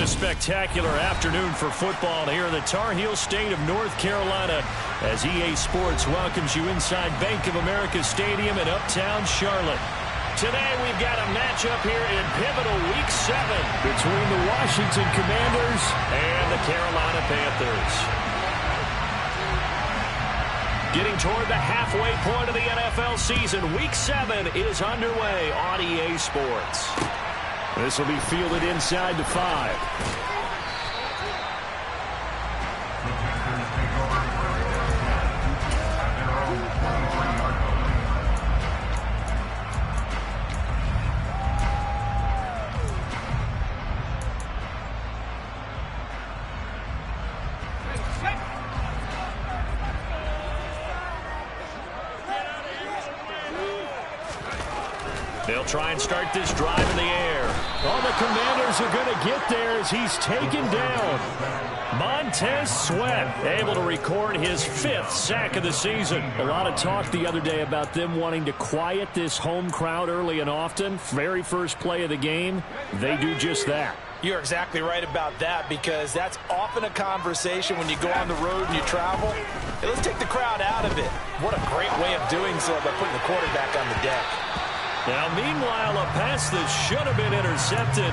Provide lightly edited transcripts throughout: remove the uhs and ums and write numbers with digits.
spectacular afternoon for football here in the Tar Heel state of North Carolina as EA Sports welcomes you inside Bank of America Stadium in uptown Charlotte. Today we've got a matchup here in pivotal Week 7 between the Washington Commanders and the Carolina Panthers. Getting toward the halfway point of the NFL season, Week 7 is underway on EA Sports. This will be fielded inside the 5. They'll try and start this drive in the air. All the Commanders are going to get there as he's taken down. Montez Sweat able to record his 5th sack of the season. A lot of talk the other day about them wanting to quiet this home crowd early and often. Very first play of the game, they do just that. You're exactly right about that, because that's often a conversation when you go on the road and you travel. Hey, let's take the crowd out of it. What a great way of doing so by putting the quarterback on the deck. Now, meanwhile, a pass that should have been intercepted,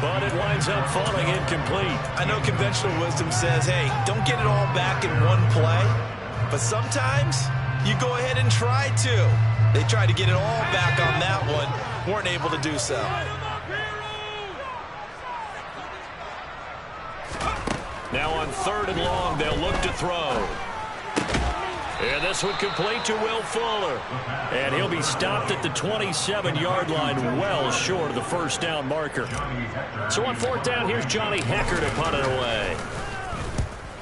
but it winds up falling incomplete. I know conventional wisdom says, hey, don't get it all back in one play. But sometimes you go ahead and try to. They tried to get it all back on that one, weren't able to do so. Now on 3rd and long, they'll look to throw. And this one complete to Will Fuller. And he'll be stopped at the 27-yard line, well short of the first down marker. So on 4th down, here's Johnny Hecker to punt it away.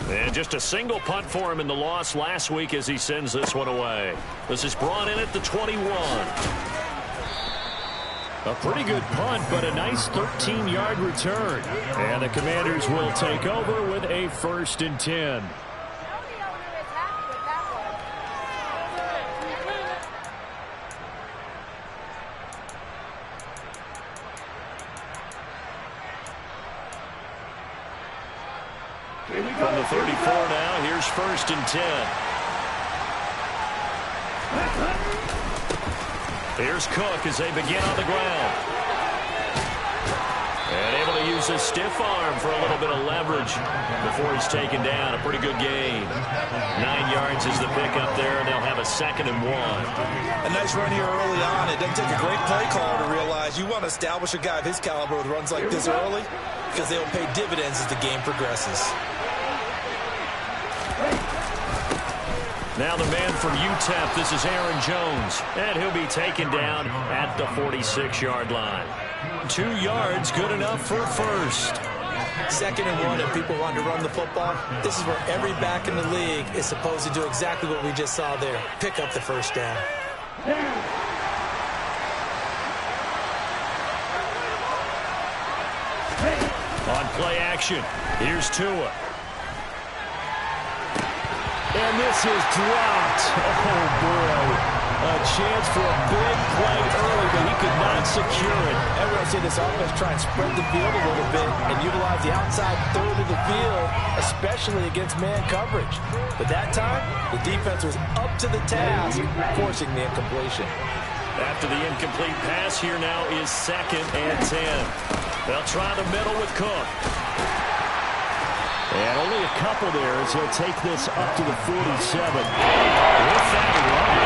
And just a single punt for him in the loss last week as he sends this one away. This is brought in at the 21. A pretty good punt, but a nice 13-yard return. And the Commanders will take over with a 1st and 10. From the 34 now, here's 1st and 10. Here's Cook as they begin on the ground. And able to use his stiff arm for a little bit of leverage before he's taken down. A pretty good gain. 9 yards is the pickup there, and they'll have a 2nd and 1. A nice run here early on. It doesn't take a great play caller to realize you want to establish a guy of his caliber with runs like this early, because they will pay dividends as the game progresses. Now the man from UTEP, this is Aaron Jones, and he'll be taken down at the 46-yard line. 2 yards, good enough for 1st. 2nd and 1, if people want to run the football, this is where every back in the league is supposed to do exactly what we just saw there, pick up the 1st down. On play action, here's Tua. And this is dropped. Oh, boy. A chance for a big play early, but he could not secure it. Everyone see this offense try and spread the field a little bit and utilize the outside 3rd of the field, especially against man coverage. But that time, the defense was up to the task, forcing the incompletion. After the incomplete pass, here now is 2nd and 10. They'll try the middle with Cook. And only a couple there as he'll take this up to the 47. With that run,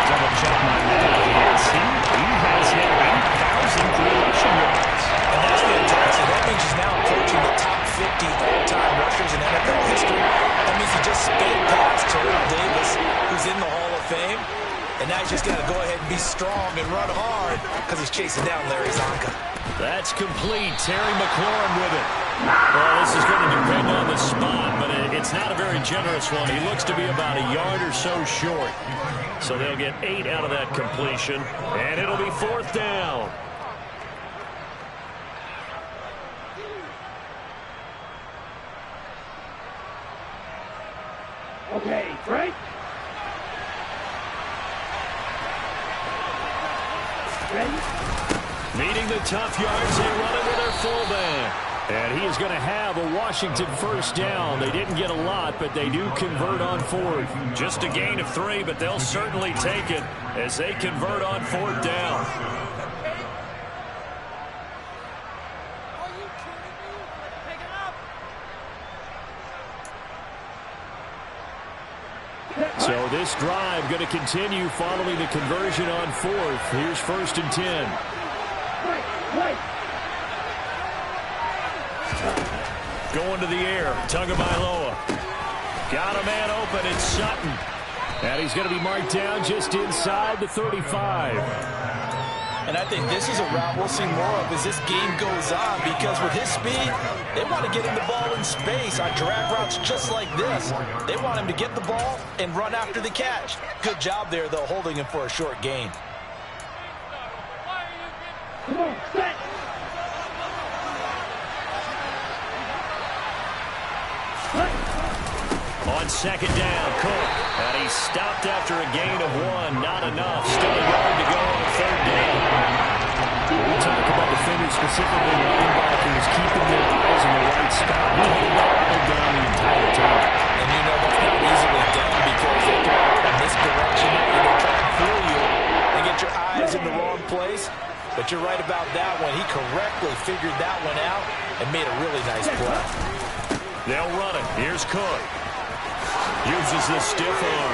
double check my math. Yes, he has hit 8,000 rushing yards. And that's fantastic. That means he's now approaching the top 50 all-time rushers in NFL history. That means he just sped past Terrell Davis, who's in the Hall of Fame. And now he's just got to go ahead and be strong and run hard because he's chasing down Larry Zonka. That's complete. Terry McLaurin with it. Well, this is going to depend on the spot, but it's not a very generous one. He looks to be about a yard or so short. So they'll get 8 out of that completion, and it'll be 4th down. Okay, Frank. Ready? Needing the tough yards, they run it with their fullback. And he is going to have a Washington first down. They didn't get a lot, but they do convert on fourth. Just a gain of 3, but they'll certainly take it as they convert on fourth down. So this drive going to continue following the conversion on fourth. Here's 1st and 10. Going to the air, Tagovailoa. Got a man open, it's Sutton. And he's going to be marked down just inside the 35. And I think this is a route we'll see more of as this game goes on, because with his speed, they want to get him the ball in space on drag routes just like this. They want him to get the ball and run after the catch. Good job there, though, holding him for a short gain. Come on, set. On 2nd down, Cook. And he stopped after a gain of 1. Not enough. Still a yard to go on 3rd down. We talk about defenders, specifically linebackers, keeping their eyes in the right spot. He held that down the entire time. And you know that's not easily done because they go in this direction and they try to fool you and get your eyes in the wrong place. But you're right about that one. He correctly figured that one out and made a really nice play. They'll run it. Here's Cook. Uses the stiff arm.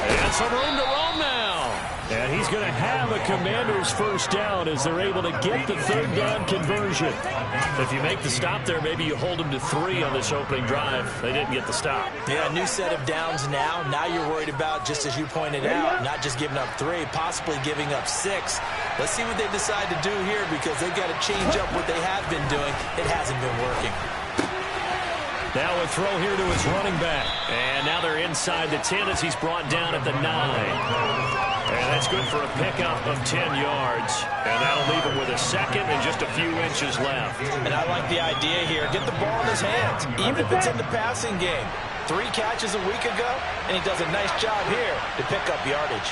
And some room to roam now. And he's going to have a Commander's first down as they're able to get the 3rd down conversion. If you make the stop there, maybe you hold them to 3 on this opening drive. They didn't get the stop. Yeah, new set of downs now. Now you're worried about, just as you pointed out, not just giving up 3, possibly giving up 6. Let's see what they decide to do here, because they've got to change up what they have been doing. It hasn't been working. Now a throw here to his running back. And now they're inside the 10 as he's brought down at the 9. And that's good for a pickup of 10 yards. And that'll leave him with a 2nd and just a few inches left. And I like the idea here. Get the ball in his hands, even if it's in the passing game. 3 catches a week ago, and he does a nice job here to pick up yardage.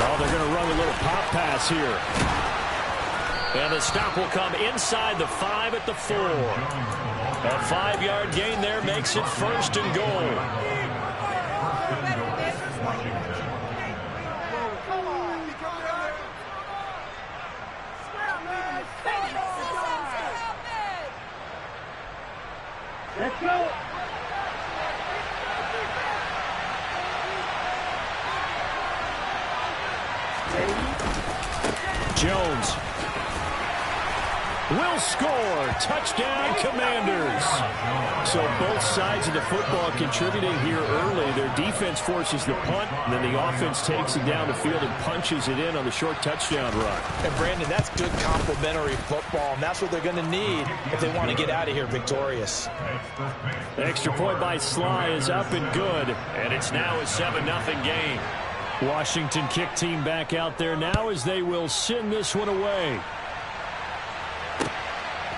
Oh, they're going to run a little pop pass here. And the stop will come inside the 5 at the 4. A 5-yard gain there makes it 1st and goal. Let's go. Jones will score. Touchdown, Commanders. So both sides of the football contributing here early. Their defense forces the punt, and then the offense takes it down the field and punches it in on the short touchdown run. And, Brandon, that's good complementary football, and that's what they're going to need if they want to get out of here victorious. Extra point by Sly is up and good, and it's now a 7-0 game. Washington kick team back out there now as they will send this one away.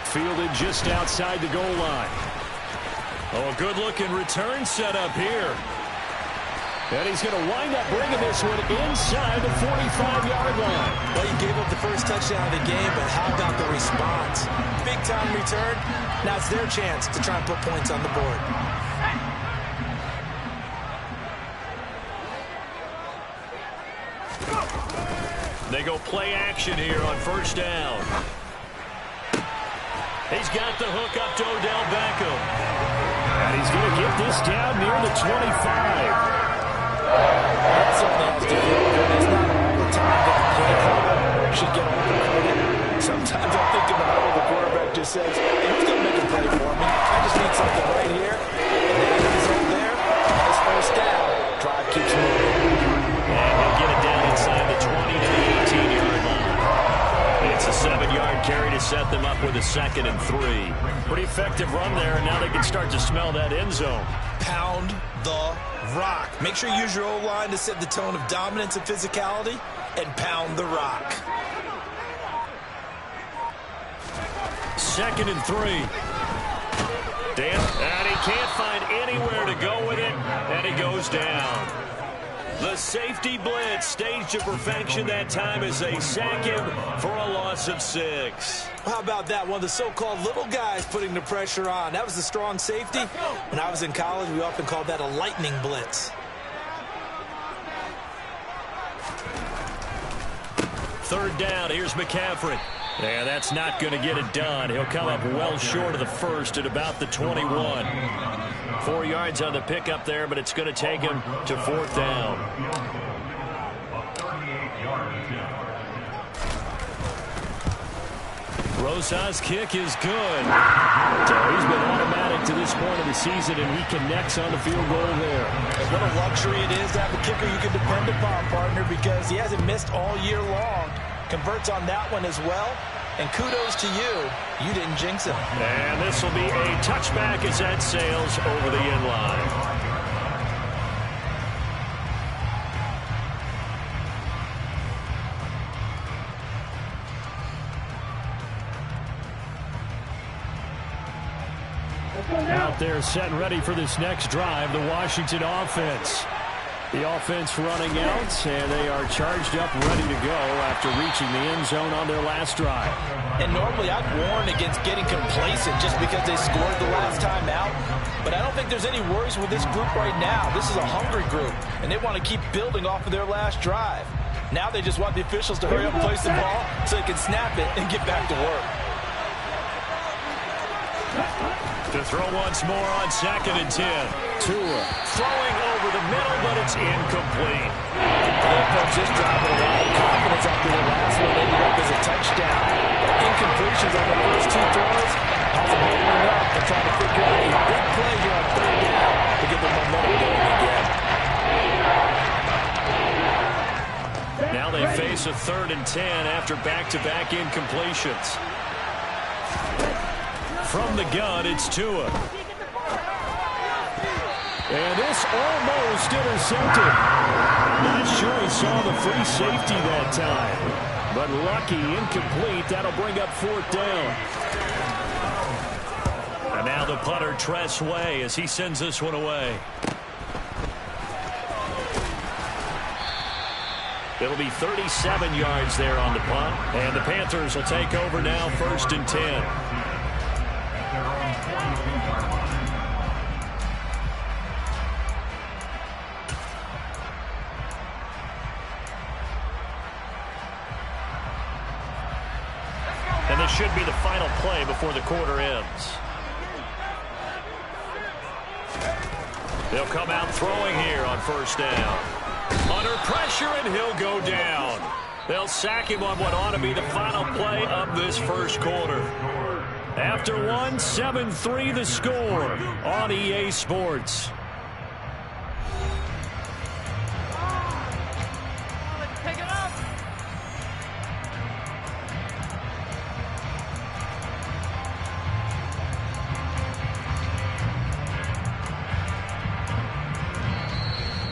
Fielded just outside the goal line. Oh, a good-looking return set up here. And he's going to wind up bringing this one inside the 45-yard line. Well, he gave up the first touchdown of the game, but how about the response? Big-time return. Now it's their chance to try and put points on the board. They go play action here on 1st down. He's got the hook up to Odell Beckham. And he's going to get this down near the 25. That certainly has to feel good. It's not all the time that the play caller should get all the credit. Sometimes I'm thinking about what the quarterback just says, hey, who's going to make a play for me? I just need something right here. And the end result there, nice 1st down. Drive keeps moving. And he'll get it down inside the 20 to the 18-yard line. It's a 7-yard carry to set them up with a 2nd and 3. Pretty effective run there, and now they can start to smell that end zone. Pound the rock. Make sure you use your O-line to set the tone of dominance and physicality, and pound the rock. 2nd and 3. Dan, and he can't find anywhere to go with it, and he goes down. The safety blitz staged to perfection that time as they sack him for a loss of 6. How about that? One of the so-called little guys putting the pressure on. That was the strong safety. When I was in college, we often called that a lightning blitz. Third down, here's McCaffrey. Yeah, that's not going to get it done. He'll come up well short of the first at about the 21. 4 yards on the pickup there, but it's going to take him to 4th down. Rosas' kick is good. So he's been automatic to this point of the season, and he connects on the field goal there. What a luxury it is to have a kicker you can depend upon, partner, because he hasn't missed all year long. Converts on that one as well. And kudos to you. You didn't jinx him. And this will be a touchback as that sails over the end line. Out there set and ready for this next drive, the Washington offense. The offense running out, and they are charged up, ready to go after reaching the end zone on their last drive. And normally I'd warn against getting complacent just because they scored the last time out. But I don't think there's any worries with this group right now. This is a hungry group, and they want to keep building off of their last drive. Now they just want the officials to hurry up and place the ball so they can snap it and get back to work. To throw once more on 2nd and 10. Tua throwing over the middle, but it's incomplete. The offense just dropping a lot of confidence after the last one ended up as a touchdown. Incompletions on the first 2 throws has them holding up and trying to figure out a big play here on 3rd down to get the momentum going again. Now they face a 3rd and 10 after back-to-back incompletions. From the gun, it's Tua. And this almost intercepted. Not sure he saw the free safety that time. But lucky, incomplete. That'll bring up 4th down. And now the punter, Tress Way, as he sends this one away. It'll be 37 yards there on the punt. And the Panthers will take over now, 1st and 10. And this should be the final play before the quarter ends. They'll come out throwing here on 1st down. Under pressure, and he'll go down. They'll sack him on what ought to be the final play of this first quarter. After 1, 7-3 the score on EA Sports.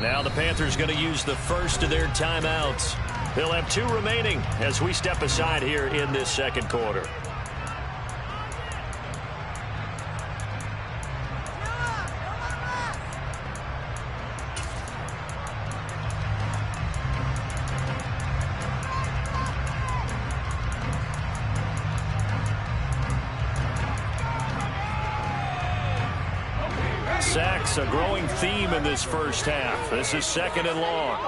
Now the Panthers going to use the first of their timeouts. They'll have 2 remaining as we step aside here in this second quarter. Sacks, a growing theme in this first half. This is 2nd and long.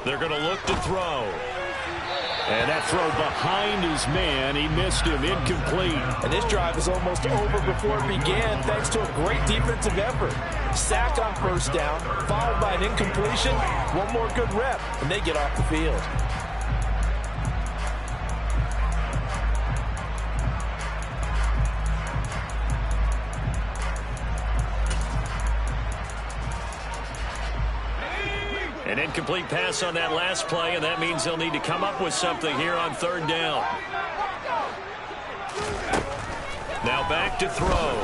They're going to look to throw. And that throw behind his man. He missed him. Incomplete. And this drive is almost over before it began thanks to a great defensive effort. Sacked on 1st down, followed by an incompletion. One more good rep, and they get off the field. An incomplete pass on that last play, and that means they'll need to come up with something here on 3rd down. Now back to throw.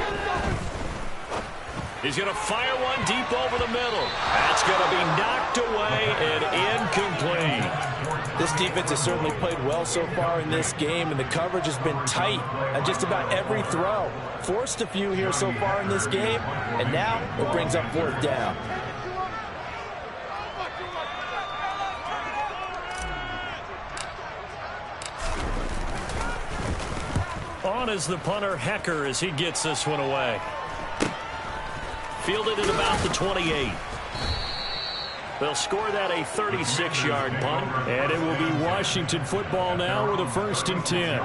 He's going to fire one deep over the middle. That's going to be knocked away and incomplete. This defense has certainly played well so far in this game, and the coverage has been tight on just about every throw. Forced a few here so far in this game, and now it brings up fourth down. On is the punter, Hecker, as he gets this one away. Fielded at about the 28. They'll score that a 36-yard punt, and it will be Washington football now with a 1st and 10.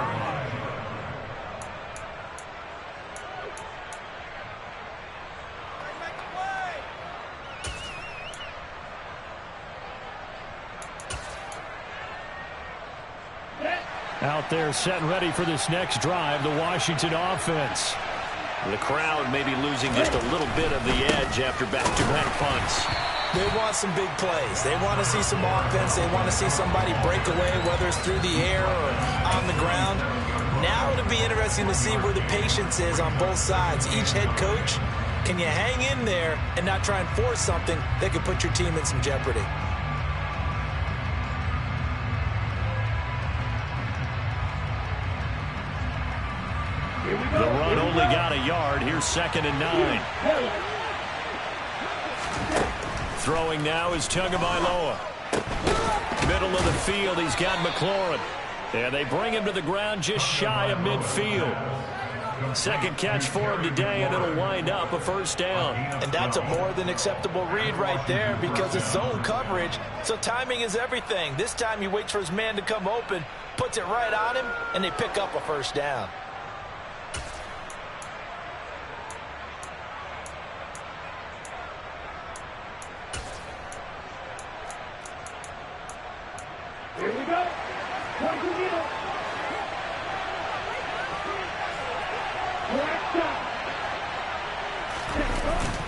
Out there set and ready for this next drive, the Washington offense. The crowd may be losing just a little bit of the edge after back-to-back punts. They want some big plays. They want to see some offense. They want to see somebody break away, whether it's through the air or on the ground. Now it'll be interesting to see where the patience is on both sides. Each head coach, can you hang in there and not try and force something that could put your team in some jeopardy? The run only got a yard. Here's 2nd and 9. Throwing now is Tagovailoa. Middle of the field, he's got McLaurin. And they bring him to the ground just shy of midfield. 2nd catch for him today, and it'll wind up a 1st down. And that's a more than acceptable read right there because it's zone coverage, so timing is everything. This time he waits for his man to come open, puts it right on him, and they pick up a 1st down. Here we go.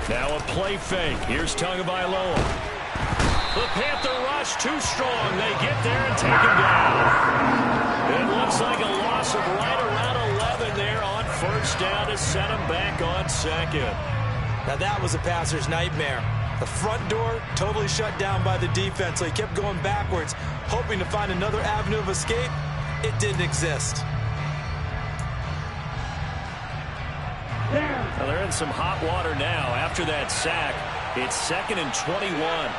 Now a play fake. Here's Tagovailoa. The Panther rush too strong. They get there and take him down. It looks like a loss of right around 11 there on 1st down to set him back on 2nd. Now that was a passer's nightmare. The front door totally shut down by the defense, so he kept going backwards, hoping to find another avenue of escape. It didn't exist. Well, they're in some hot water now. After that sack, it's 2nd and 21.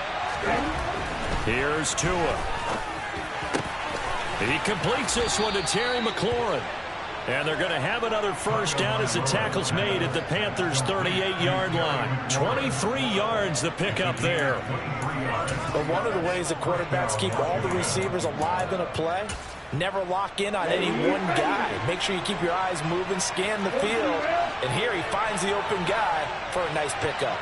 Here's Tua. He completes this one to Terry McLaurin. And they're going to have another 1st down as the tackle's made at the Panthers' 38-yard line. 23 yards the pickup there. But one of the ways the quarterbacks keep all the receivers alive in a play, never lock in on any one guy. Make sure you keep your eyes moving, scan the field. And here he finds the open guy for a nice pickup.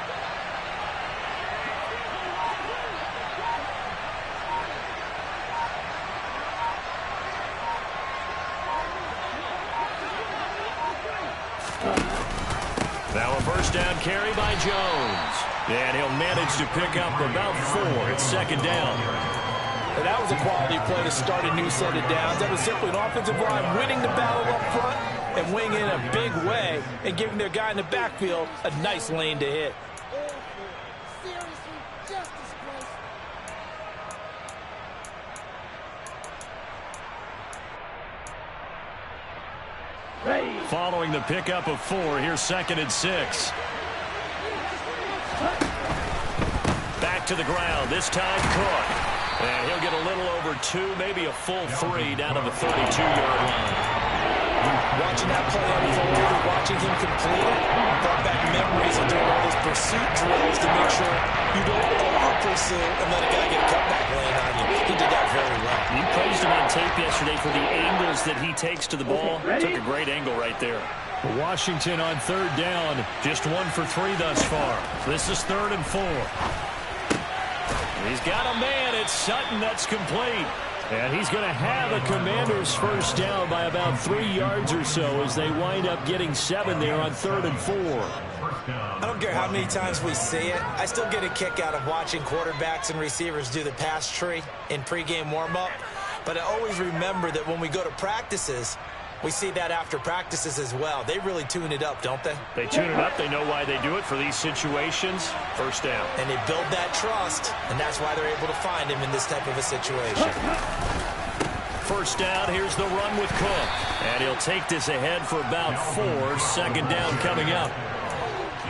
Now a 1st down carry by Jones. And he'll manage to pick up about 4. It's 2nd down. And that was a quality play to start a new set of downs. That was simply an offensive line winning the battle up front and winning in a big way and giving their guy in the backfield a nice lane to hit. Following the pickup of 4, here's 2nd and 6. Back to the ground, this time Cook. And he'll get a little over 2, maybe a full 3 down to the 32-yard line. Watching that play unfold, watching him complete it, brought back memories of doing all those pursuit drills to make sure you don't over-pursue and let a guy get a cutback lane on you. He did that very well. You praised him on tape yesterday for the angles that he takes to the ball. Took a great angle right there. Washington on 3rd down, just 1 for 3 thus far. This is 3rd and 4. He's got a man. It's Sutton. That's complete. And he's going to have a Commander's 1st down by about 3 yards or so as they wind up getting 7 there on 3rd and 4. I don't care how many times we see it. I still get a kick out of watching quarterbacks and receivers do the pass tree in pregame warm-up. But I always remember that when we go to practices, We see that after practices as well. They really tune it up, don't they? They tune it up. They know why they do it for these situations. First down. And they build that trust, and that's why they're able to find him in this type of a situation. First down, here's the run with Cook. And he'll take this ahead for about 4. Second down coming up.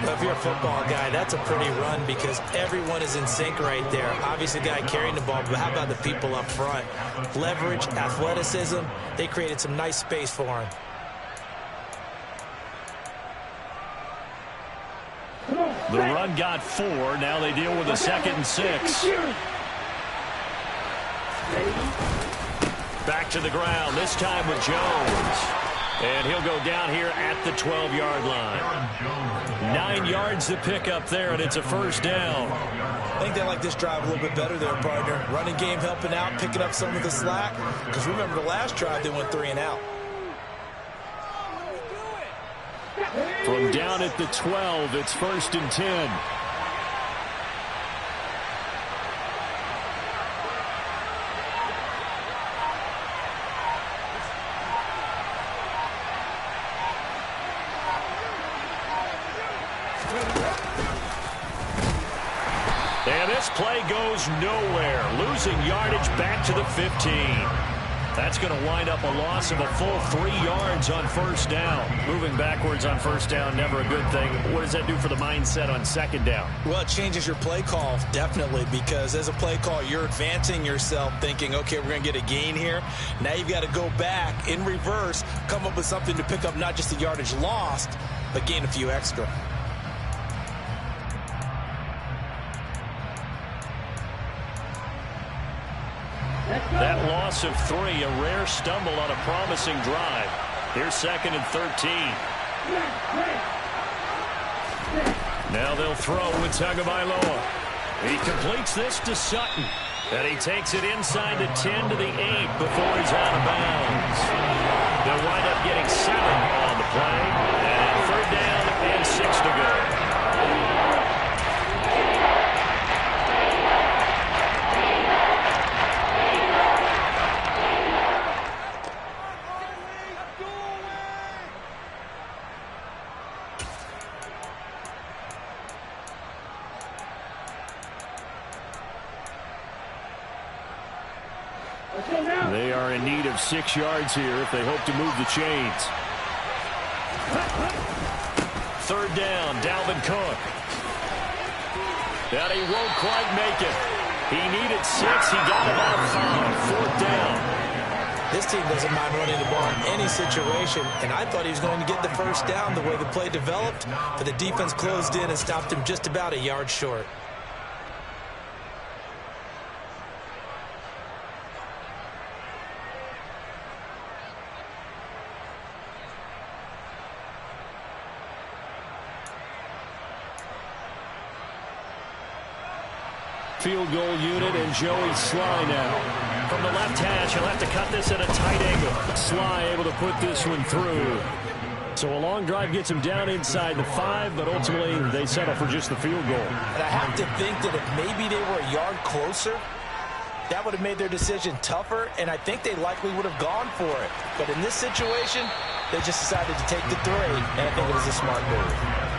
Well, if you're a football guy, that's a pretty run because everyone is in sync right there. Obviously, the guy carrying the ball, but how about the people up front? Leverage, athleticism, they created some nice space for him. The run got 4. Now they deal with a 2nd and 6. Back to the ground, this time with Jones. And he'll go down here at the 12-yard line. 9 yards to pick up there, and it's a first down. I think they like this drive a little bit better there, partner. Running game helping out, picking up some of the slack. Because remember, the last drive, they went 3 and out. From down at the 12, it's 1st and 10. And this play goes nowhere. Losing yardage back to the 15. That's going to wind up a loss of a full 3 yards on first down. Moving backwards on first down, never a good thing. What does that do for the mindset on second down? Well, it changes your play call, definitely, because as a play call, you're advancing yourself thinking, okay, we're going to get a gain here. Now you've got to go back in reverse, come up with something to pick up not just the yardage lost, but gain a few extra. That loss of 3, a rare stumble on a promising drive. Here's 2nd and 13. Now they'll throw with Tagovailoa. He completes this to Sutton. And he takes it inside the 10 to the 8 before he's out of bounds. They'll wind up getting 7 on the play. And 3rd down and 6 to go. They are in need of 6 yards here if they hope to move the chains. 3rd down, Dalvin Cook. And he won't quite make it. He needed 6. He got about 5. 4th down. This team doesn't mind running the ball in any situation, and I thought he was going to get the first down the way the play developed, but the defense closed in and stopped him just about a yard short. Field goal unit and Joey Sly now. From the left hash, he'll have to cut this at a tight angle. Sly able to put this one through. So a long drive gets him down inside the 5, but ultimately they settle for just the field goal. And I have to think that if maybe they were a yard closer, that would have made their decision tougher, and I think they likely would have gone for it. But in this situation, they just decided to take the 3, and I think it was a smart move.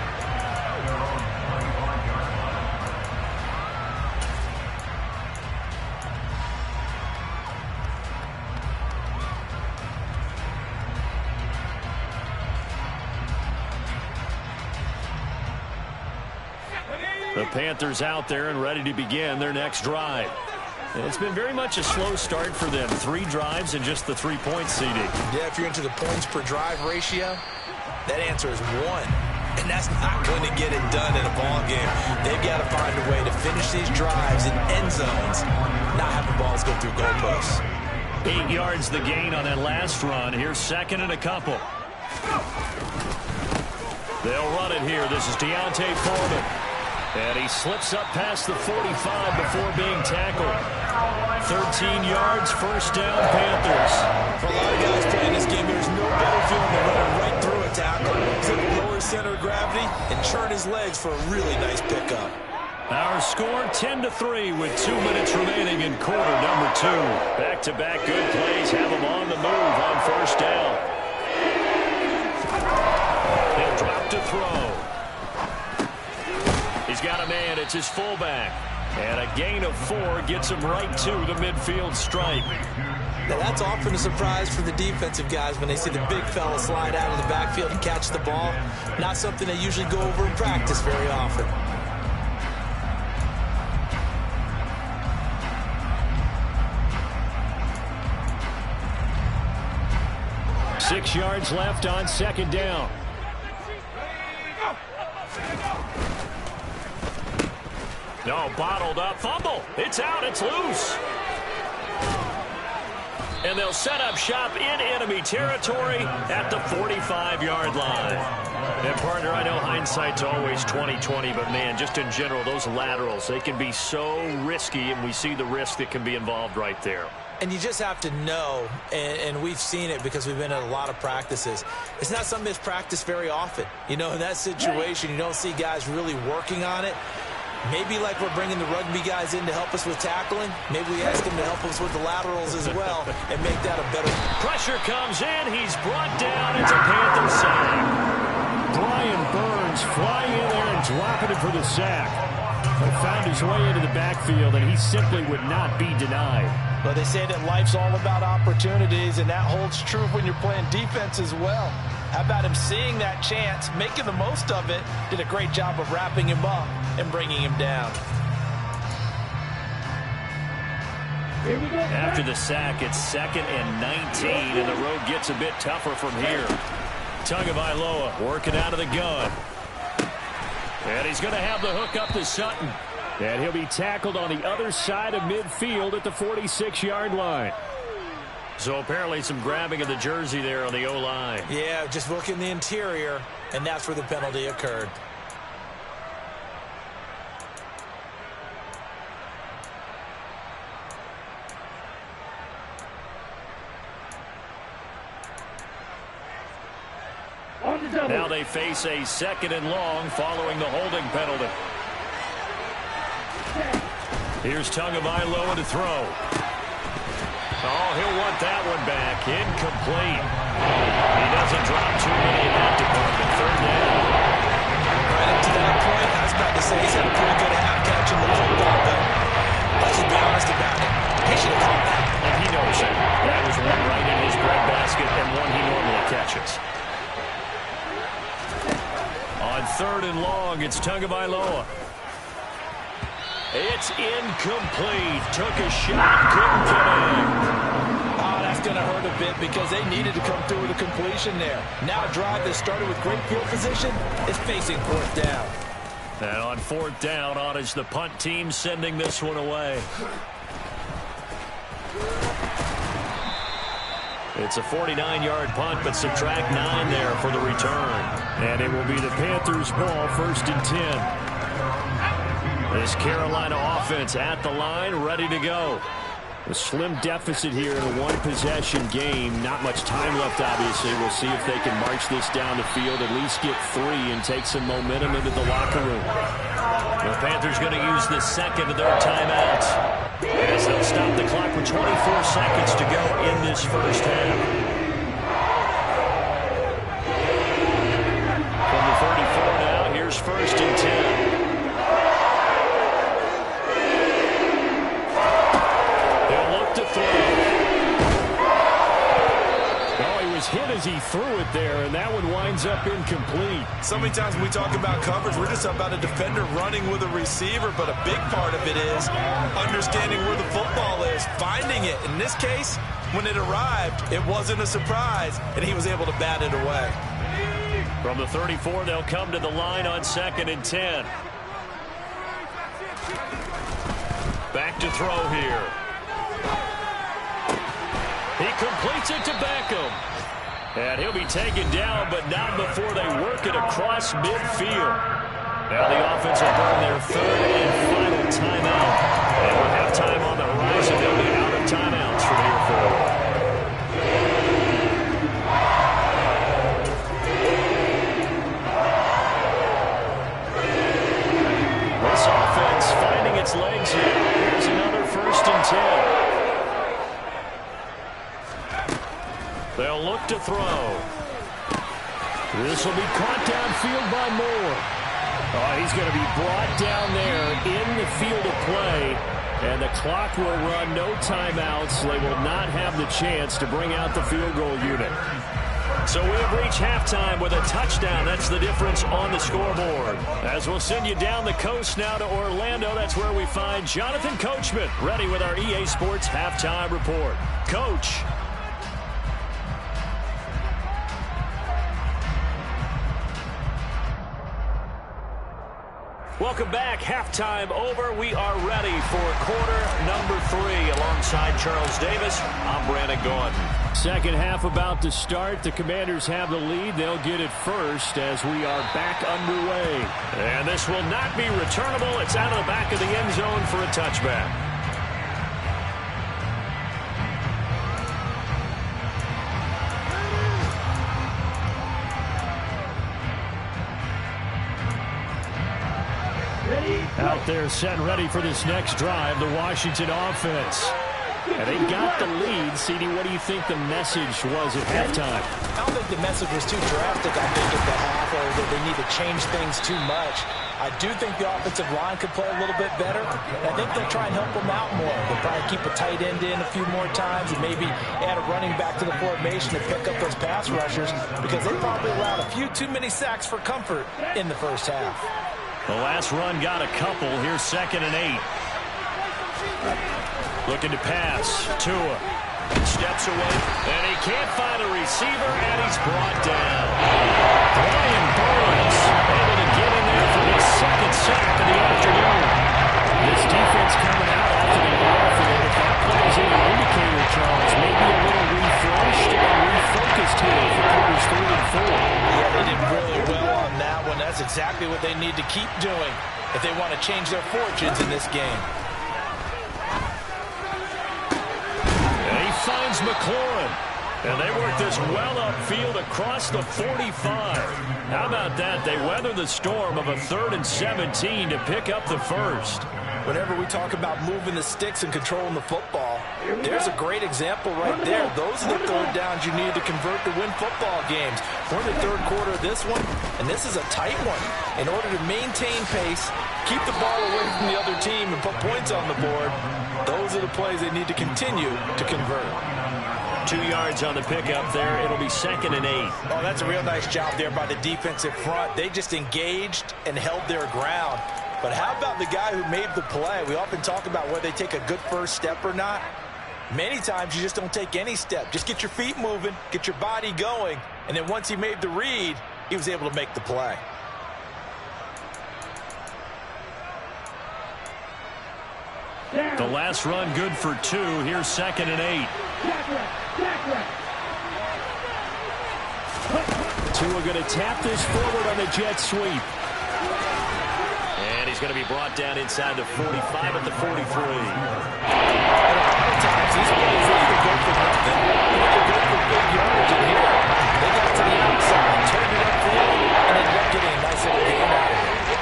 The Panthers out there and ready to begin their next drive. And it's been very much a slow start for them. 3 drives and just the 3-point seeding. Yeah, if you're into the points per drive ratio, that answer is 1. And that's not going to get it done in a ball game. They've got to find a way to finish these drives in end zones, not have the balls go through goalposts. 8 yards the gain on that last run. Here's 2nd and a couple. They'll run it here. This is Deontay Foreman. And he slips up past the 45 before being tackled. 13 yards, first down, Panthers. For a lot of guys playing this game, there's no better feeling than running right through a tackle. He's at the lower center of gravity and churn his legs for a really nice pickup. Our score 10-3 with 2 minutes remaining in quarter number 2. Back-to-back good plays have them on the move on first down. got a man. It's his fullback. And a gain of 4 gets him right to the midfield stripe. Now that's often a surprise for the defensive guys when they see the big fella slide out of the backfield and catch the ball. Not something they usually go over in practice very often. Six yards left on second down. No, bottled up. Fumble. It's out. It's loose. And they'll set up shop in enemy territory at the 45-yard line. And, partner, I know hindsight's always 20/20, but, man, just in general, those laterals, they can be so risky, and we see the risk that can be involved right there. And you just have to know, and we've seen it because we've been at a lot of practices, it's not something that's practiced very often. You know, in that situation, you don't see guys really working on it. Maybe like we're bringing the rugby guys in to help us with tackling, maybe we ask them to help us with the laterals as well and make that a better. Pressure comes in. He's brought down. It's a Panther sack. Brian Burns flying in there and dropping it for the sack. But found his way into the backfield, and he simply would not be denied. Well, they say that life's all about opportunities, and that holds true when you're playing defense as well. How about him seeing that chance, making the most of it, did a great job of wrapping him up and bringing him down. After the sack, it's 2nd and 19, and the road gets a bit tougher from here. Tagovailoa working out of the gun. And he's going to have the hook up to Sutton. And he'll be tackled on the other side of midfield at the 46-yard line. So apparently some grabbing of the jersey there on the O-line. Yeah, just looking the interior, and that's where the penalty occurred. Now they face a 2nd and long following the holding penalty. Here's Tagovailoa to throw. Oh, he'll want that one back. Incomplete. He doesn't drop too many in that department. 3rd down. Right up to that point, I was about to say he's had a pretty good half catching the football, but let's just be honest about it. He should have caught that. And he knows it. That was one right in his breadbasket and one he normally catches. On 3rd and long, it's Tagovailoa. It's incomplete. Took a shot, couldn't connect. Oh, that's going to hurt a bit because they needed to come through with a completion there. Now a drive that started with great field position is facing 4th down. And on 4th down, on is the punt team sending this one away. It's a 49-yard punt, but subtract 9 there for the return. And it will be the Panthers' ball, 1st and 10. This Carolina offense at the line, ready to go. A slim deficit here in a one-possession game. Not much time left, obviously. We'll see if they can march this down the field, at least get 3 and take some momentum into the locker room. The Panthers going to use the 2nd of their timeouts, as they'll stop the clock with 24 seconds to go in this first half. From the 34 now, here's 1st and 10. Hit as he threw it there, and that one winds up incomplete. So many times when we talk about coverage, we're just about a defender running with a receiver, but a big part of it is understanding where the football is, finding it. In this case, when it arrived, it wasn't a surprise, and he was able to bat it away. From the 34, they'll come to the line on 2nd and 10. Back to throw here. He completes it to Beckham. And he'll be taken down, but not before they work it across midfield. Now the offense will burn their 3rd and final timeout. And with halftime on the horizon, they'll be out of timeouts from here forward. This offense finding its legs here. Here's another 1st and 10. They'll look to throw. This will be caught downfield by Moore. Oh, he's going to be brought down there in the field of play. And the clock will run, no timeouts. They will not have the chance to bring out the field goal unit. So we have reached halftime with a touchdown. That's the difference on the scoreboard. As we'll send you down the coast now to Orlando, that's where we find Jonathan Coachman, ready with our EA Sports Halftime Report. Coach. Welcome back. Halftime over. We are ready for quarter number 3. Alongside Charles Davis, I'm Brandon Gaudin. Second half about to start. The Commanders have the lead. They'll get it first as we are back underway. And this will not be returnable. It's out of the back of the end zone for a touchback. Out there set ready for this next drive, the Washington offense. And they got the lead. CD, what do you think the message was at halftime? I don't think the message was too drastic, I think, at the half, or that they need to change things too much. I do think the offensive line could play a little bit better. I think they'll try and help them out more. They'll probably keep a tight end in a few more times and maybe add a running back to the formation to pick up those pass rushers, because they probably allowed a few too many sacks for comfort in the first half. The last run got a couple. Here's 2nd and 8. Looking to pass. Tua steps away, and he can't find a receiver, and he's brought down. Brian Burns able to get in there for his 2nd sack of the afternoon. This defense coming out after the off, and if that plays any indicator, Charles, maybe a little refreshed and refocused here for quarters 3 and 4. Yeah, they did really well on that one. That's exactly what they need to keep doing if they want to change their fortunes in this game. And he finds McLaurin. And they work this well upfield across the 45. How about that? They weather the storm of a 3rd and 17 to pick up the first. Whenever we talk about moving the sticks and controlling the football, there's a great example right there. Those are the 3rd downs you need to convert to win football games. We're in the 3rd quarter of this one, and this is a tight one. In order to maintain pace, keep the ball away from the other team, and put points on the board, those are the plays they need to continue to convert. 2 yards on the pickup there. It'll be 2nd and 8. Oh, that's a real nice job there by the defensive front. They just engaged and held their ground. But how about the guy who made the play? We often talk about whether they take a good first step or not. Many times you just don't take any step. Just get your feet moving, get your body going, and then once he made the read, he was able to make the play. The last run good for 2. Here's 2nd and 8. Tua going to tap this forward on the jet sweep. And he's going to be brought down inside the 45 at the 43. And a lot of times these plays either go for nothing or they go for big yardage in here. They got to the outside, turned it upfield, and ended up getting a nice little gain out of it.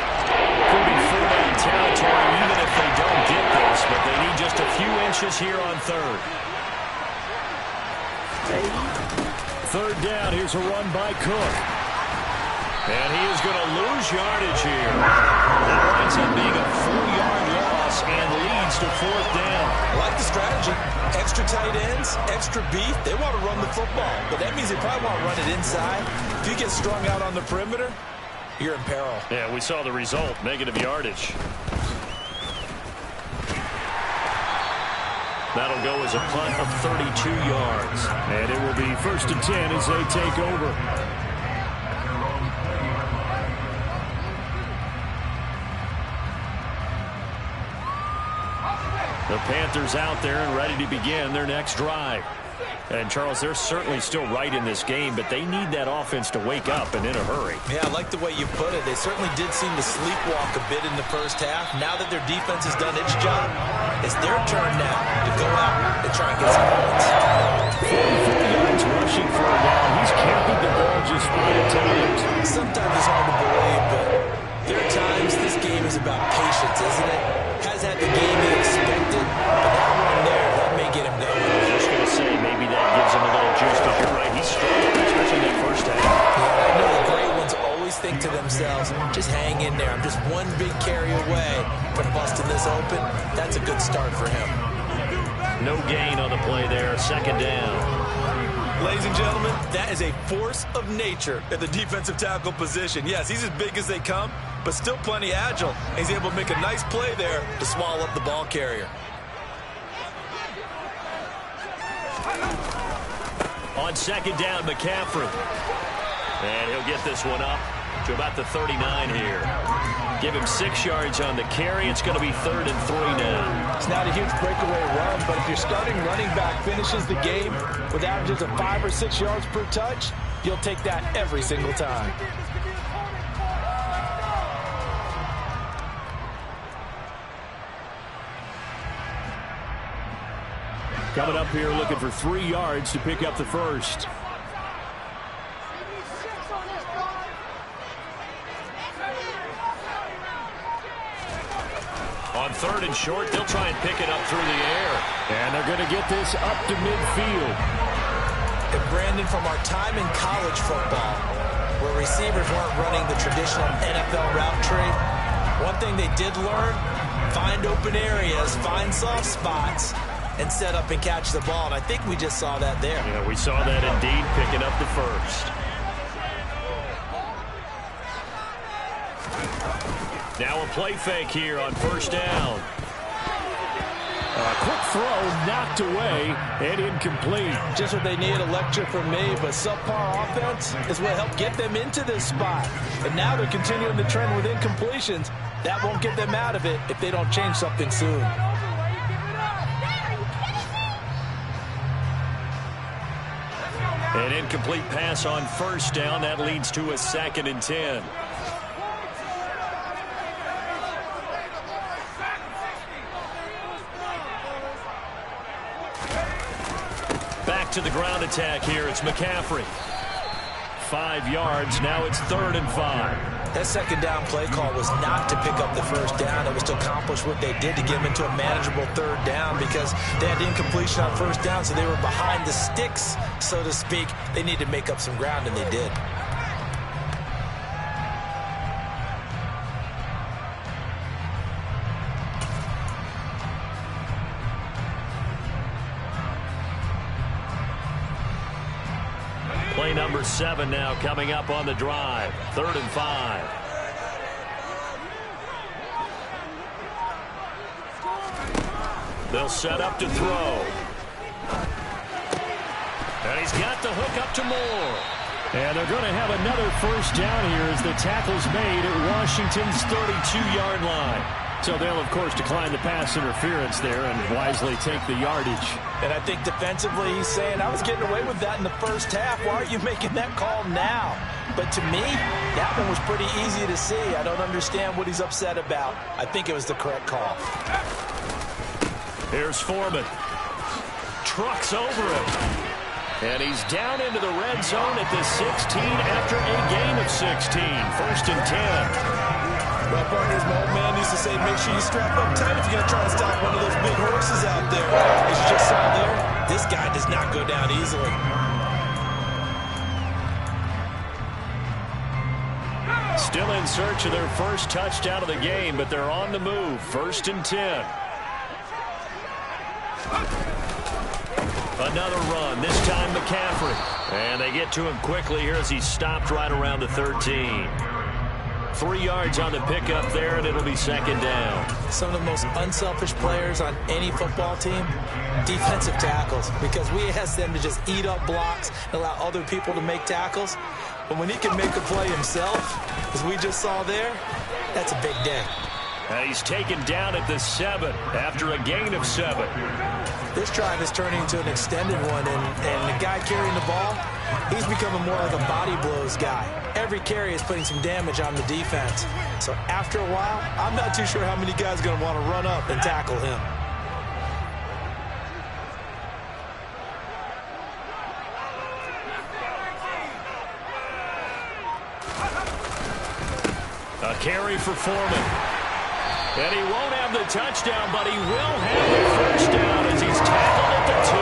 Could be 4-down territory even if they don't get this, but they need just a few inches here on 3rd. 3rd down. Here's a run by Cook. And he is going to lose yardage here. That winds up being a 4-yard loss and leads to 4th down. I like the strategy. Extra tight ends, extra beef. They want to run the football, but that means they probably want to run it inside. If you get strung out on the perimeter, you're in peril. Yeah, we saw the result, negative yardage. That'll go as a punt of 32 yards. And it will be 1st and 10 as they take over. The Panthers out there and ready to begin their next drive. And, Charles, they're certainly still right in this game, but they need that offense to wake up and in a hurry. Yeah, I like the way you put it. They certainly did seem to sleepwalk a bit in the first half. Now that their defense has done its job, it's their turn now to go out and try and get some points. 44 yards rushing for a while. He's carried the ball just 5 times. Sometimes it's hard to believe, but there are times this game is about patience, isn't it? Has had the game he expected, but that one there, that may get him going. I was just going to say, maybe that gives him a little juice, but you're right. He struggled, especially that first half. Yeah, I know the great ones always think to themselves, just hang in there. one big carry away from busting this open. That's a good start for him. No gain on the play there. Second down. Ladies and gentlemen, that is a force of nature at the defensive tackle position. Yes, he's as big as they come, but still plenty agile. He's able to make a nice play there to swallow up the ball carrier. On second down, McCaffrey. And he'll get this one up to about the 39 here. Give him 6 yards on the carry. It's going to be 3rd and 3 now. It's not a huge breakaway run, but if your starting running back finishes the game with averages of 5 or 6 yards per touch, you'll take that every single time. Coming up here looking for 3 yards to pick up the first. On 3rd and short, they'll try and pick it up through the air. And they're going to get this up to midfield. And Brandon, from our time in college football, where receivers weren't running the traditional NFL route tree, one thing they did learn, find open areas, find soft spots, and set up and catch the ball. And I think we just saw that there. Yeah, we saw that indeed, picking up the first. Now a play fake here on 1st down. A quick throw knocked away and incomplete. Just what they need, a lecture from me, but subpar offense is what helped get them into this spot. And now they're continuing the trend with incompletions. That won't get them out of it if they don't change something soon. An incomplete pass on 1st down. That leads to a 2nd and 10. Back to the ground attack here. It's McCaffrey. 5 yards. Now it's 3rd and 5. That second down play call was not to pick up the first down. It was to accomplish what they did to get them into a manageable 3rd down because they had incompletion on 1st down, so they were behind the sticks, so to speak. They needed to make up some ground, and they did. Play number 7 now coming up on the drive. 3rd and 5. They'll set up to throw. And he's got the hook up to Moore. And they're going to have another 1st down here as the tackle's made at Washington's 32-yard line. So they'll, of course, decline the pass interference there and wisely take the yardage. And I think defensively he's saying, I was getting away with that in the first half. Why are you making that call now? But to me, that one was pretty easy to see. I don't understand what he's upset about. I think it was the correct call. Here's Foreman. Trucks over him. And he's down into the red zone at the 16 after a gain of 16. 1st and 10. Well, partners, my old man used to say, make sure you strap up tight if you're going to try to stop one of those big horses out there. As you just saw there, this guy does not go down easily. Still in search of their first touchdown of the game, but they're on the move. 1st and 10. Another run, this time McCaffrey. And they get to him quickly here as he's stopped right around the 13. 3 yards on the pickup there, and it'll be 2nd down. Some of the most unselfish players on any football team, defensive tackles, because we ask them to just eat up blocks and allow other people to make tackles. But when he can make a play himself, as we just saw there, that's a big day. And he's taken down at the 7 after a gain of 7. This drive is turning into an extended one, and the guy carrying the ball, he's becoming more like a body blows guy. Every carry is putting some damage on the defense. So after a while, I'm not too sure how many guys are going to want to run up and tackle him. A carry for Foreman. And he won't have the touchdown, but he will have the 1st down as he's tackled at the 2.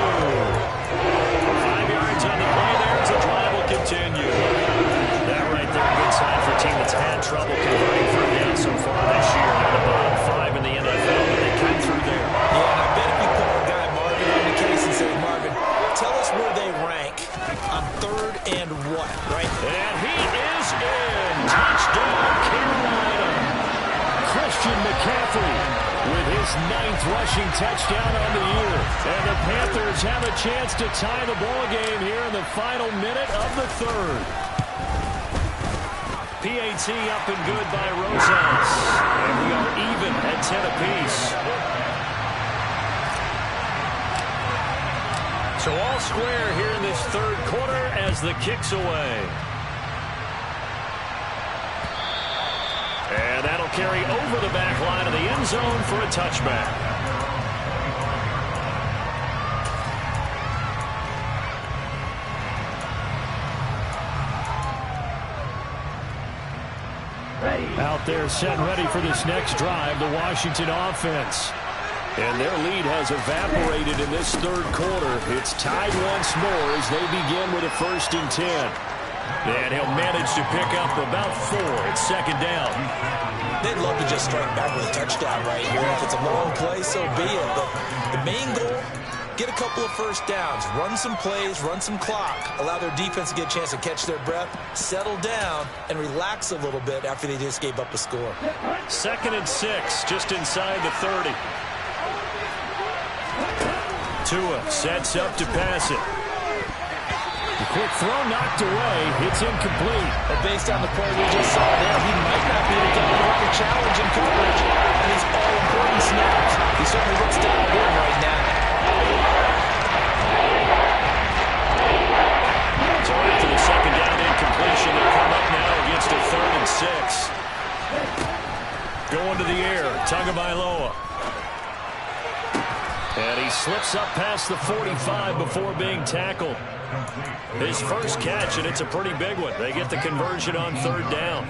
5 yards on the play there as the drive will continue. That right there, a good sign for a team that's had trouble converting 3rd downs so far this year. They're the bottom 5 in the NFL, but they came through there. Yeah, and I bet if you put our guy Marvin on the case and say, Marvin, tell us where they rank on 3rd and what, right? And he is in. Touchdown, Carolina. Christian McCaffrey with his 9th rushing touchdown on the year. And the Panthers have a chance to tie the ball game here in the final minute of the 3rd. PAT up and good by Rosas. And we are even at 10 apiece. So all square here in this 3rd quarter as the kick's away. And that'll carry over the back line of the end zone for a touchback. Out there set and ready for this next drive, the Washington offense. And their lead has evaporated in this 3rd quarter. It's tied once more as they begin with a 1st and 10. And he'll manage to pick up about 4 at 2nd down. They'd love to just strike back with a touchdown right here. If it's a long play, so be it. But the main goal, get a couple of 1st downs, run some plays, run some clock, allow their defense to get a chance to catch their breath, settle down, and relax a little bit after they just gave up a score. 2nd and 6, just inside the 30. Tua sets up to pass it. The quick throw knocked away. It's incomplete. But based on the play we just saw there, he might not be able to get the challenge in coverage on these all-important snaps. He certainly looks dialed in right now. So after the 2nd down incompletion, they come up now against a 3rd and 6. Going to the air, Tagovailoa. And he slips up past the 45 before being tackled. His first catch, and it's a pretty big one. They get the conversion on 3rd down.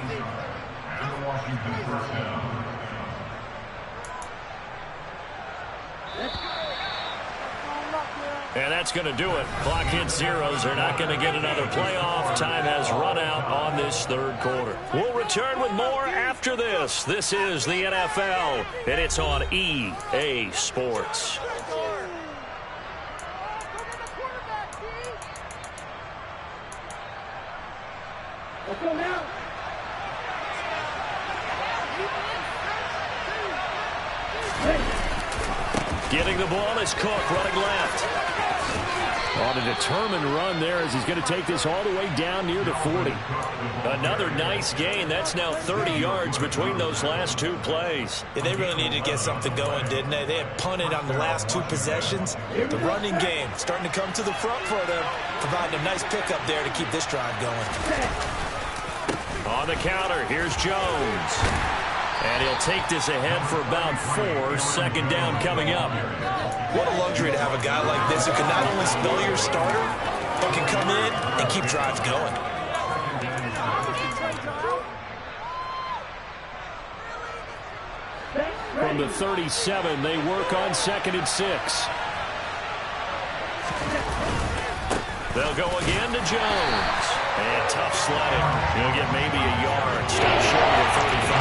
And that's going to do it. Clock hits zeros. They're not going to get another playoff. Time has run out on this 3rd quarter. We'll return with more after this. This is the NFL, and it's on EA Sports. Let's go now. Getting the ball is Cook running left. On a determined run there as he's going to take this all the way down near the 40. Another nice gain. That's now 30 yards between those last 2 plays. Yeah, they really needed to get something going, didn't they? They had punted on the last 2 possessions. The running game starting to come to the front for them, providing a nice pickup there to keep this drive going. On the counter, here's Jones. And he'll take this ahead for about 4. 2nd down coming up. What a luxury to have a guy like this who can not only spell your starter, but can come in and keep drives going. From the 37, they work on 2nd and 6. They'll go again to Jones. And tough sledding. He'll get maybe a yard. Stop short of the 35.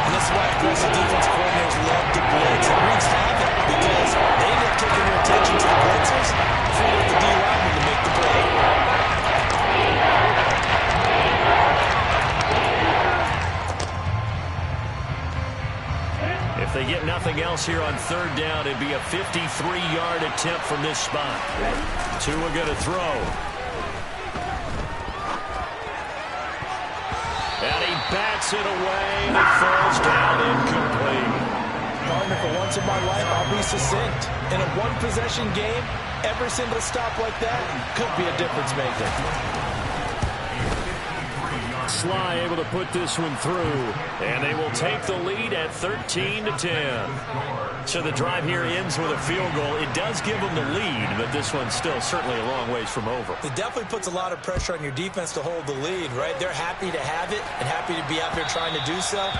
And this is why aggressive defense coordinators love to blitz. It wreaks havoc because they end up taking their attention to the blitzers before they let the D-lineman to make the play. If they get nothing else here on 3rd down, it'd be a 53-yard attempt from this spot. Tua going to throw. And he bats it away, and it falls down incomplete. Partner, for once in my life, I'll be succinct. In a one-possession game, every single stop like that could be a difference maker. Sly able to put this one through, and they will take the lead at 13-10. So the drive here ends with a field goal. It does give them the lead, but this one's still certainly a long ways from over. It definitely puts a lot of pressure on your defense to hold the lead, right? They're happy to have it and happy to be out there trying to do so.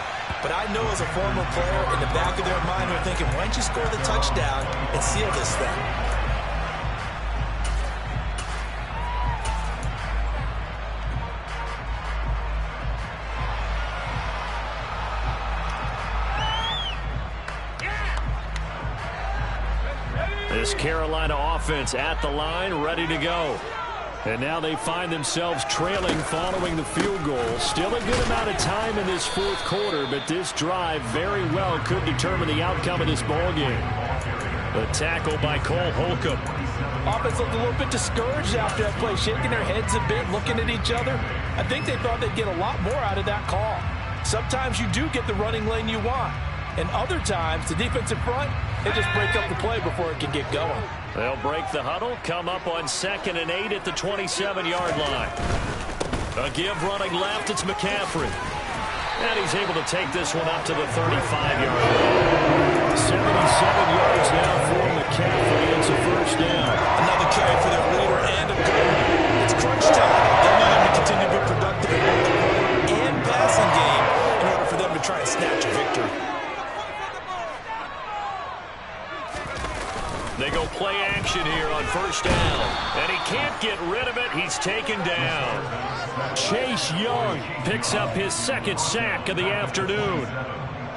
But I know as a former player, in the back of their mind, they're thinking, why don't you score the touchdown and seal this thing? This Carolina offense at the line, ready to go. And now they find themselves trailing following the field goal. Still a good amount of time in this fourth quarter, but this drive very well could determine the outcome of this ballgame. The tackle by Cole Holcomb. Offense looked a little bit discouraged after that play, shaking their heads a bit, looking at each other. I think they thought they'd get a lot more out of that call. Sometimes you do get the running lane you want, and other times the defensive front, they just break up the play before it can get going. They'll break the huddle, come up on 2nd and 8 at the 27-yard line. A give running left, it's McCaffrey. And he's able to take this one up to the 35-yard line. 77 yards now for McCaffrey. It's a first down. Another carry for their leader and a good one. It's crunch time. They'll need him to continue to be productive in both the running and passing game in order for them to try and snatch a victory. They go play action here on first down. And he can't get rid of it. He's taken down. Chase Young picks up his 2nd sack of the afternoon.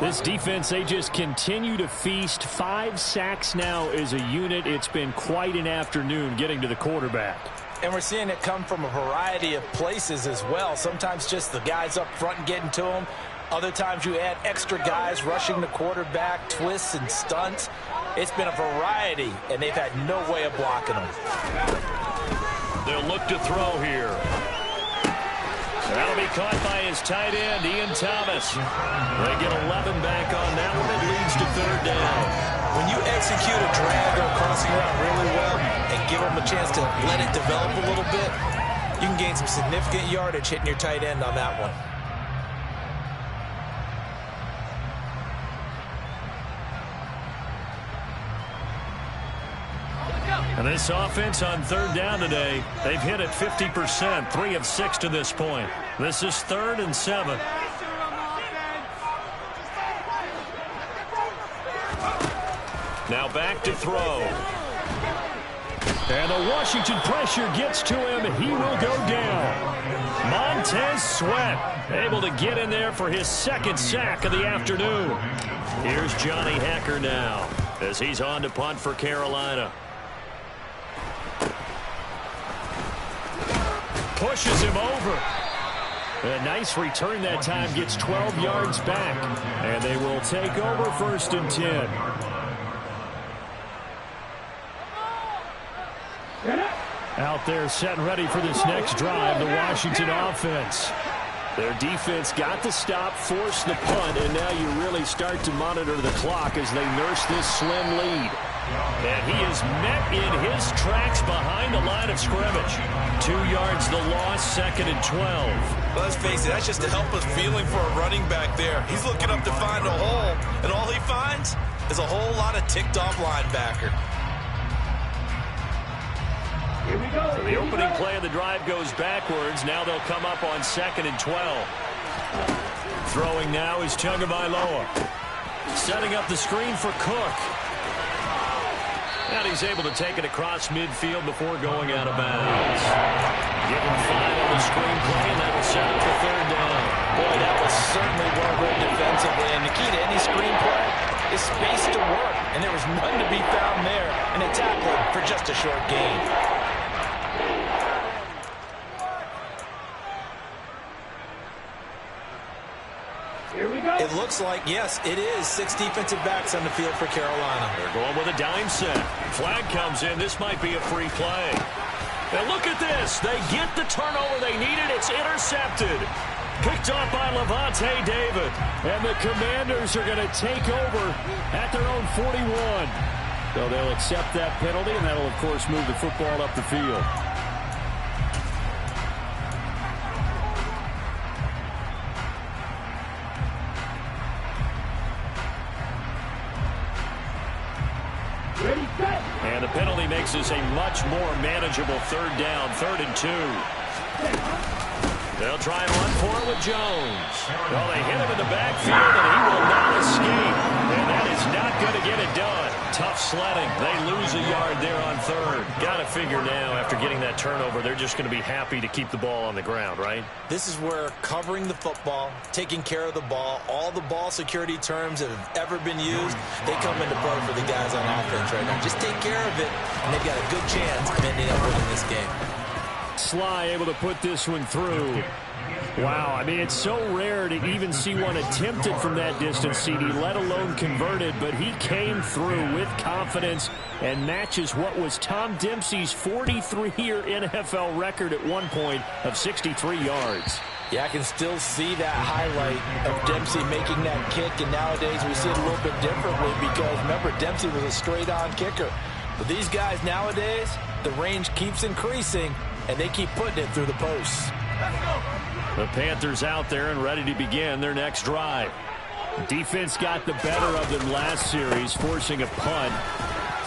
This defense, they just continue to feast. 5 sacks now as a unit. It's been quite an afternoon getting to the quarterback. And we're seeing it come from a variety of places as well. Sometimes just the guys up front and getting to them. Other times you add extra guys rushing the quarterback, twists and stunts. It's been a variety, and they've had no way of blocking them. They'll look to throw here. That'll be caught by his tight end, Ian Thomas. They get 11 back on that one. It leads to 3rd down. When you execute a drag or a crossing route really well and give them a chance to let it develop a little bit, you can gain some significant yardage hitting your tight end on that one. And this offense on 3rd down today, they've hit it 50%, 3 of 6 to this point. This is 3rd and 7. Now back to throw. And the Washington pressure gets to him. He will go down. Montez Sweat able to get in there for his 2nd sack of the afternoon. Here's Johnny Hekker now as he's on to punt for Carolina. Pushes him over. A nice return that time. Gets 12 yards back. And they will take over 1st and 10. Out there set and ready for this next drive, the Washington offense. Their defense got the stop, forced the punt, and now you really start to monitor the clock as they nurse this slim lead. And he is met in his tracks behind the line of scrimmage. 2 yards the loss, 2nd and 12. Well, let's face it, that's just a helpless feeling for a running back there. He's looking up to find a hole, and all he finds is a whole lot of ticked-off linebacker. Here we go. So the opening play of the drive goes backwards. Now they'll come up on 2nd and 12. Throwing now is Tagovailoa. Setting up the screen for Cook. And he's able to take it across midfield before going out of bounds. Give him 5 on the screen play, and that will set up the 3rd down. Boy, that was certainly well read defensively. And the key to any screen play is space to work. And there was none to be found there. And they tackled him for just a short gain. Here we go. It looks like, yes, it is 6 defensive backs on the field for Carolina. They're going with a dime set. Flag comes in. This might be a free play. And look at this. They get the turnover they needed. It's intercepted. Picked off by Levante David. And the Commanders are going to take over at their own 41. So they'll accept that penalty, and that'll, of course, move the football up the field. Ready, set. And the penalty makes this a much more manageable 3rd down, 3rd and 2. They'll try and run for it with Jones. Well, they hit him in the backfield, and he will not escape. And that is not going to get it done. Tough sledding. They lose a yard there on third. Got to figure now, after getting that turnover, they're just going to be happy to keep the ball on the ground, right? This is where covering the football, taking care of the ball, all the ball security terms that have ever been used, they come into play for the guys on offense right now. Just take care of it, and they've got a good chance of ending up winning this game. Sly able to put this one through. Wow, I mean, it's so rare to even see one attempted from that distance, CD, let alone converted, but he came through with confidence and matches what was Tom Dempsey's 43-year NFL record at one point of 63 yards. Yeah, I can still see that highlight of Dempsey making that kick, and nowadays we see it a little bit differently because, remember, Dempsey was a straight-on kicker. But these guys nowadays, the range keeps increasing, and they keep putting it through the posts. The Panthers out there and ready to begin their next drive. Defense got the better of them last series, forcing a punt.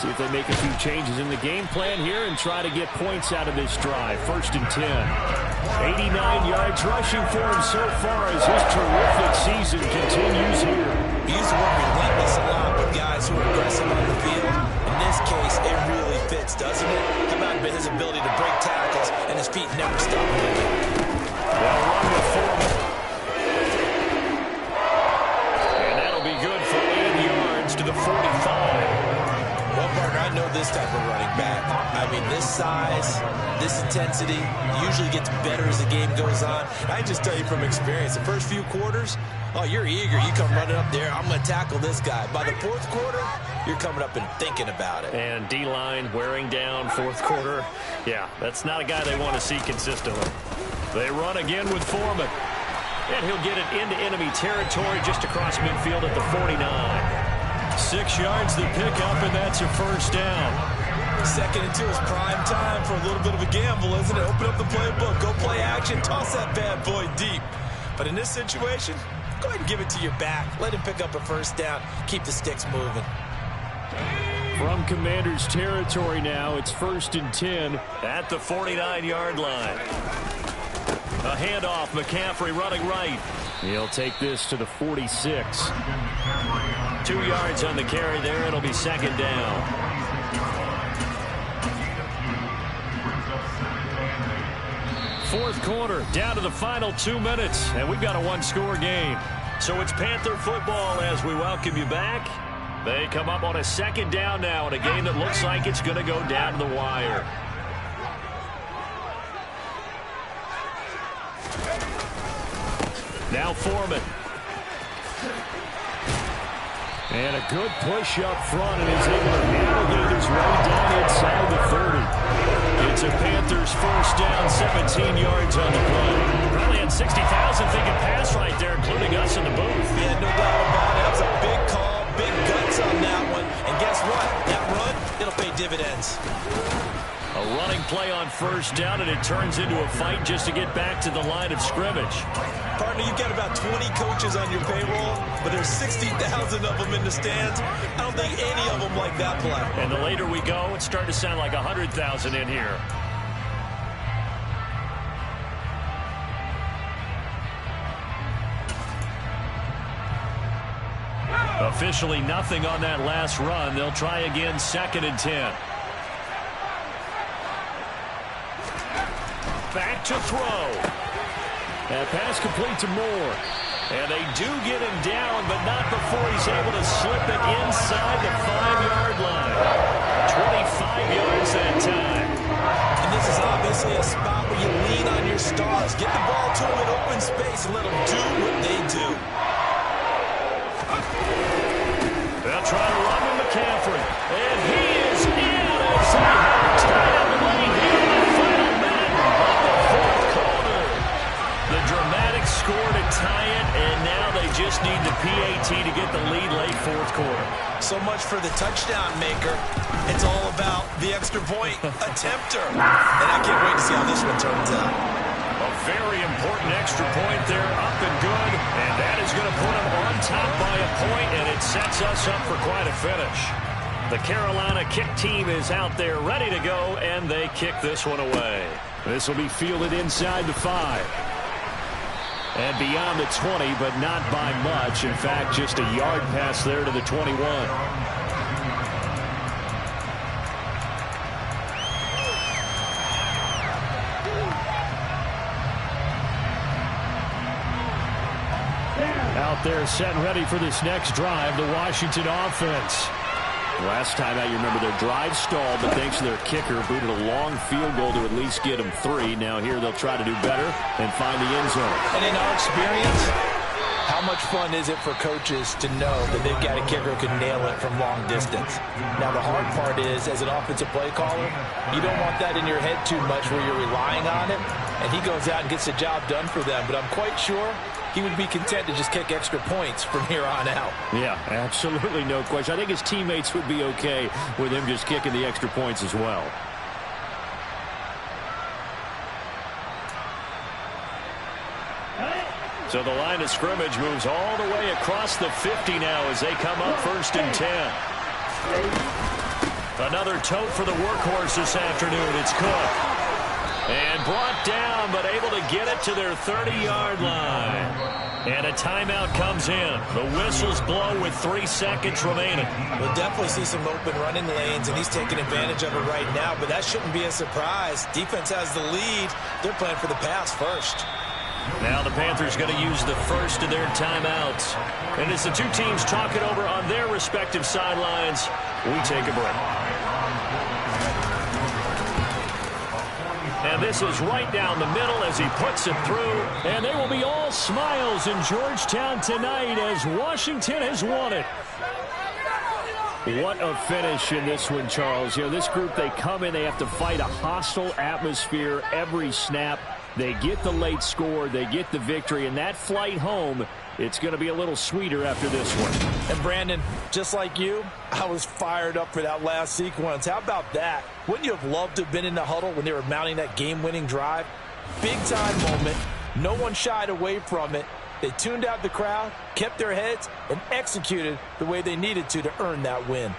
See if they make a few changes in the game plan here and try to get points out of this drive. 1st and 10. 89 yards rushing for him so far as his terrific season continues here. He used to work relentless a lot with guys who are aggressive on the field. In this case, it really fits, doesn't it? How about his ability to break tackles and his feet never stop moving? They'll run with Foreman. And that'll be good for 8 yards to the 45. Well, partner, I know this type of running back. I mean, this size, this intensity usually gets better as the game goes on. I just tell you from experience, the first few quarters, oh, you're eager. You come running up there, I'm going to tackle this guy. By the 4th quarter, you're coming up and thinking about it. And D-line wearing down 4th quarter. Yeah, that's not a guy they want to see consistently. They run again with Foreman. And he'll get it into enemy territory just across midfield at the 49. 6 yards the pickup, and that's a first down. 2nd and 2 is prime time for a little bit of a gamble, isn't it? Open up the playbook, go play action, toss that bad boy deep. But in this situation, go ahead and give it to your back. Let him pick up a first down. Keep the sticks moving. From Commander's territory now, it's 1st and 10 at the 49-yard line. A handoff, McCaffrey running right. He'll take this to the 46. 2 yards on the carry there. It'll be 2nd down. Fourth quarter, down to the final 2 minutes, and we've got a one-score game. So it's Panther football as we welcome you back. They come up on a 2nd down now in a game that looks like it's going to go down to the wire. Now Foreman. And a good push up front, and he's able to navigate his way down inside the 30. It's a Panthers first down, 17 yards on the play. Probably had 60,000 thinking pass right there, including us in the booth. Yeah, no doubt about it. That was a big call, big guts on that one. And guess what? That run, it'll pay dividends. A running play on first down, and it turns into a fight just to get back to the line of scrimmage. Partner, you've got about 20 coaches on your payroll, but there's 60,000 of them in the stands. I don't think any of them like that play. And the later we go, it's starting to sound like 100,000 in here. Officially nothing on that last run. They'll try again, 2nd and 10. Back to throw. That pass complete to Moore. And they do get him down, but not before he's able to slip it inside the 5-yard line. 25 yards that time. And this is obviously a spot where you lean on your stars. Get the ball to them in open space and let them do what they do. They'll try to run with McCaffrey. And he is in as they have tied up late here in the final minute of the 4th quarter. The dramatic score to tie it, and now they just need the PAT to get the lead late 4th quarter. So much for the touchdown maker. It's all about the extra point attempter. And I can't wait to see how this one turns out. A very important extra point there, up and good. And that is going to put them on top by a point, and it sets us up for quite a finish. The Carolina kick team is out there ready to go, and they kick this one away. This will be fielded inside the 5. And beyond the 20, but not by much. In fact, just a yard pass there to the 21. they're set and ready for this next drive, the Washington offense. Last time out, you remember their drive stalled, but thanks to their kicker, booted a long field goal to at least get them 3. Now here they'll try to do better and find the end zone. And in our experience, how much fun is it for coaches to know that they've got a kicker who can nail it from long distance? Now, the hard part is, as an offensive play caller, you don't want that in your head too much where you're relying on it, and he goes out and gets the job done for them. But I'm quite sure he would be content to just kick extra points from here on out. Yeah, absolutely no question. I think his teammates would be okay with him just kicking the extra points as well. So the line of scrimmage moves all the way across the 50 now as they come up 1st and 10. Another tote for the workhorse this afternoon. It's Cook. And brought down, but able to get it to their 30-yard line. And a timeout comes in. The whistles blow with 3 seconds remaining. We'll definitely see some open running lanes, and he's taking advantage of it right now, but that shouldn't be a surprise. Defense has the lead. They're playing for the pass first. Now the Panthers going to use the first of their timeouts. And as the two teams talk it over on their respective sidelines, we take a break. And this is right down the middle as he puts it through. And they will be all smiles in Georgetown tonight as Washington has won it. What a finish in this one, Charles. You know, this group, they come in, they have to fight a hostile atmosphere every snap. They get the late score, they get the victory, and that flight home, it's going to be a little sweeter after this one. And Brandon, just like you, I was fired up for that last sequence. How about that? Wouldn't you have loved to have been in the huddle when they were mounting that game-winning drive? Big-time moment. No one shied away from it. They tuned out the crowd, kept their heads, and executed the way they needed to earn that win.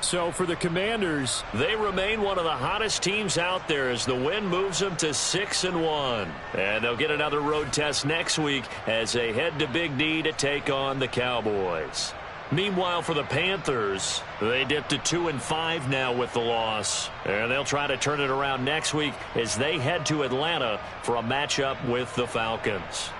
So for the Commanders, they remain one of the hottest teams out there as the win moves them to 6-1. And they'll get another road test next week as they head to Big D to take on the Cowboys. Meanwhile, for the Panthers, they dipped to 2-5 now with the loss. And they'll try to turn it around next week as they head to Atlanta for a matchup with the Falcons.